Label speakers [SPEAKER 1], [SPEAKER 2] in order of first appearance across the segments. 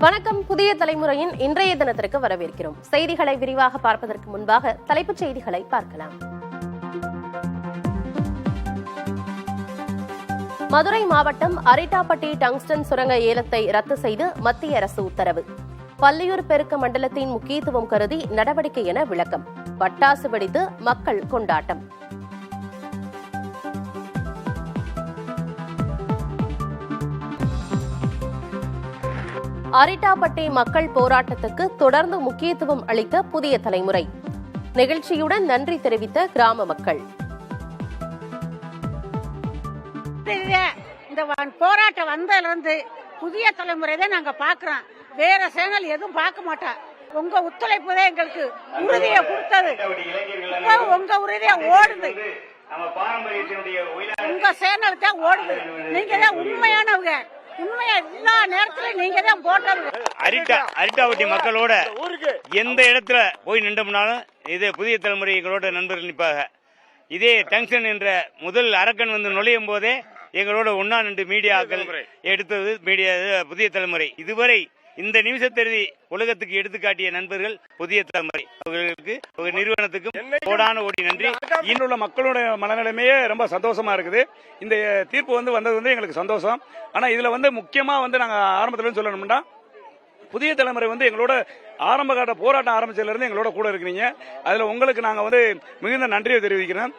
[SPEAKER 1] வணக்கம். புதிய தலைமுறையின் இன்றைய தினத்திற்கு வரவேற்கிறோம். செய்திகளை விரிவாக பார்ப்பதற்கு முன்பாக தலைப்புச் செய்திகளை பார்க்கலாம். மதுரை மாவட்டம் அரிட்டாப்பட்டி டங்ஸ்டன் சுரங்க ஏலத்தை ரத்து செய்து மத்திய அரசு உத்தரவு. பல்லியூர் பெருக்க மண்டலத்தின் முக்கியத்துவம் கருதி நடவடிக்கை என விளக்கம். பட்டாசு வெடித்து மக்கள் கொண்டாட்டம். அரிட்டாப்பட்டி மக்கள் போராட்டத்துக்கு தொடர்ந்து முக்கியத்துவம் அளித்த புதிய தலைமுறை. நிகழ்ச்சியுடன் நன்றி தெரிவித்த கிராம மக்கள்.
[SPEAKER 2] இந்த போராட்டம் வந்ததிலிருந்து புதிய தலைமுறை தான் நாங்க பாக்குறோம். வேற சேனல் எதுவும் பார்க்க மாட்டோம். உங்க ஒத்துழைப்பு தான் எங்களுக்கு உறுதியை கொடுத்தது. உங்க உறுதியா ஓடுது. உங்க சேனல் தான் ஓடுது. நீங்க தான் உண்மையானவங்க. உண்மையா எல்லா நேரத்திலும் நீங்க தான் போட்டது.
[SPEAKER 3] அரிட்டாவட்டி மக்களோட எந்த இடத்துல போய் நின்றோம்னாலும் இதே புதிய தலைமுறை எங்களோட நண்பர்கள் நிற்பாங்க. இதே டங்ஸ்டன் என்ற முதல் அரக்கன் வந்து நுழையும் போதே எங்களோட ஒன்னா நின்று மீடியாக்கள் எடுத்தது புதிய தலைமுறை. இதுவரை இந்த நிமிஷத்தெருதி உலகத்துக்கு எடுத்துக்காட்டிய நண்பர்கள் புதிய தலைமுறை. அவர்களுக்கு நிறுவனத்துக்கும் கோடான கோடி நன்றி.
[SPEAKER 4] இன்னுள்ள மக்களுடைய மனநிலைமையே ரொம்ப சந்தோஷமா இருக்குது. இந்த தீர்ப்பு வந்தது எங்களுக்கு சந்தோஷம். ஆனா இதுல முக்கியமா நாங்க ஆரம்பத்துல சொல்லணும்னா புதிய தலைமுறை எங்களோட ஆரம்ப காட்ட போராட்டம் ஆரம்பிச்சதுல இருந்து எங்களோட கூட இருக்கிறீங்க. அதுல உங்களுக்கு நாங்க மிகுந்த நன்றியை தெரிவிக்கிறோம்.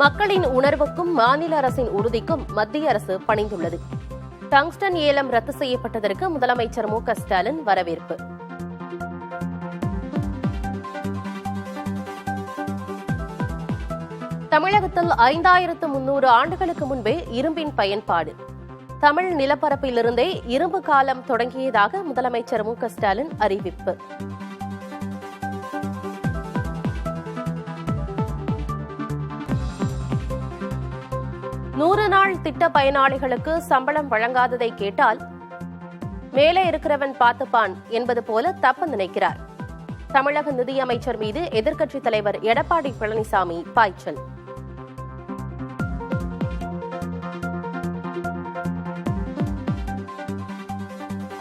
[SPEAKER 1] மக்களின் உணர்வுக்கும் மாநில அரசின் உறுதிக்கும் மத்திய அரசு பணிந்துள்ளது. டங்ஸ்டன் ஏலம் ரத்து செய்யப்பட்டதற்கு முதலமைச்சர் மு க ஸ்டாலின் வரவேற்பு. தமிழகத்தில் 5300 ஆண்டுகளுக்கு முன்பே இரும்பின் பயன்பாடு. தமிழ் நிலப்பரப்பிலிருந்தே இரும்பு காலம் தொடங்கியதாக முதலமைச்சர் மு க ஸ்டாலின் அறிவிப்பு. நூறு நாள் திட்ட பயனாளிகளுக்கு சம்பளம் வழங்காததை கேட்டால் மேலே இருக்கிறவன் பார்த்துப்பான் என்பது போல தப்பு நினைக்கிறார். தமிழக நிதியமைச்சர் மீது எதிர்க்கட்சித் தலைவர் எடப்பாடி பழனிசாமி பாய்ச்சல்.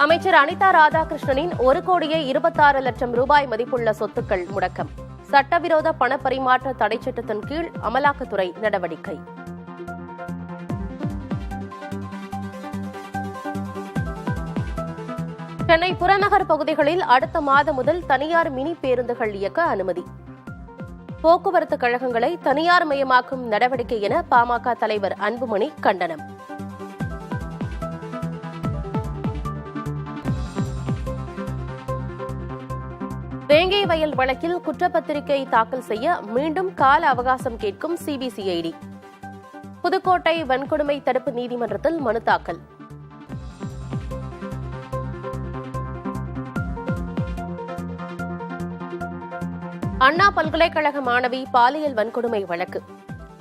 [SPEAKER 1] அமைச்சர் அனிதா ராதாகிருஷ்ணனின் 1,26,00,000 ரூபாய் மதிப்புள்ள சொத்துக்கள் முடக்கம். சட்டவிரோத பணப்பரிமாற்ற தடை சட்டத்தின் கீழ் அமலாக்கத்துறை நடவடிக்கை. சென்னை புறநகர் பகுதிகளில் அடுத்த மாதம் முதல் தனியார் மினி பேருந்துகள் இயக்க அனுமதி. போக்குவரத்து கழகங்களை தனியார் மயமாக்கும் நடவடிக்கை என பாமக தலைவர் அன்புமணி கண்டனம். வேங்கை வயல் வழக்கில் குற்றப்பத்திரிகை தாக்கல் செய்ய மீண்டும் கால அவகாசம் கேட்கும் சிபிசிஐடி. புதுக்கோட்டை வன்கொடுமை தடுப்பு நீதிமன்றத்தில் மனு தாக்கல். அண்ணா பல்கலைக்கழக மாணவி பாலியல் வன்கொடுமை வழக்கு.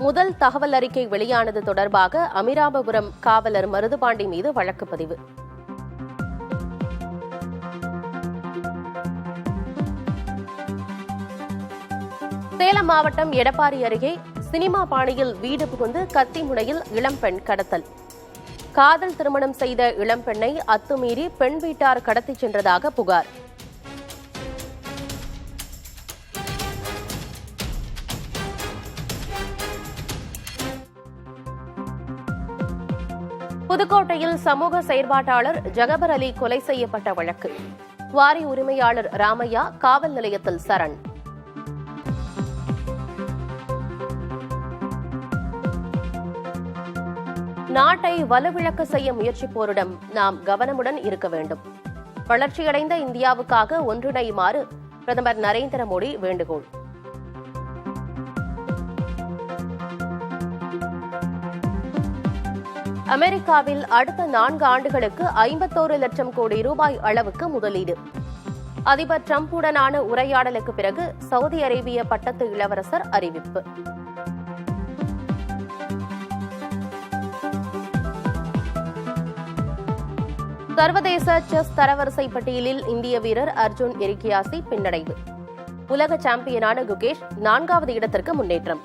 [SPEAKER 1] முதல் தகவல் அறிக்கை வெளியானது தொடர்பாக அமிராபபுரம் காவலர் மருதுபாண்டி மீது வழக்கு பதிவு. சேலம் மாவட்டம் எடப்பாடி அருகே சினிமா பாணியில் வீடு புகுந்து கத்தி முனையில் இளம்பெண் கடத்தல். காதல் திருமணம் செய்த இளம்பெண்ணை அத்துமீறி பெண் வீட்டார் கடத்திச் சென்றதாக புகார். புதுக்கோட்டையில் சமூக செயற்பாட்டாளர் ஜகபர் அலி கொலை செய்யப்பட்ட வழக்கு. குவாரி உரிமையாளர் ராமையா காவல் நிலையத்தில் சரண். நாட்டை வலுவிழக்க செய்ய முயற்சிப்போரிடம் நாம் கவனமுடன் இருக்க வேண்டும். வளர்ச்சியடைந்த இந்தியாவுக்காக ஒன்றிணையுமாறு பிரதமர் நரேந்திர மோடி வேண்டுகோள். அமெரிக்காவில் அடுத்த 4 ஆண்டுகளுக்கு 51 லட்சம் கோடி ரூபாய் அளவுக்கு முதலீடு. அதிபர் டிரம்புடனான உரையாடலுக்கு பிறகு சவுதி அரேபிய பட்டத்து இளவரசர் அறிவிப்பு. சர்வதேச செஸ் தரவரிசை பட்டியலில் இந்திய வீரர் அர்ஜுன் எரிகியாசி பின்னடைவு. உலக சாம்பியனான குகேஷ் 4வது இடத்திற்கு முன்னேற்றம்.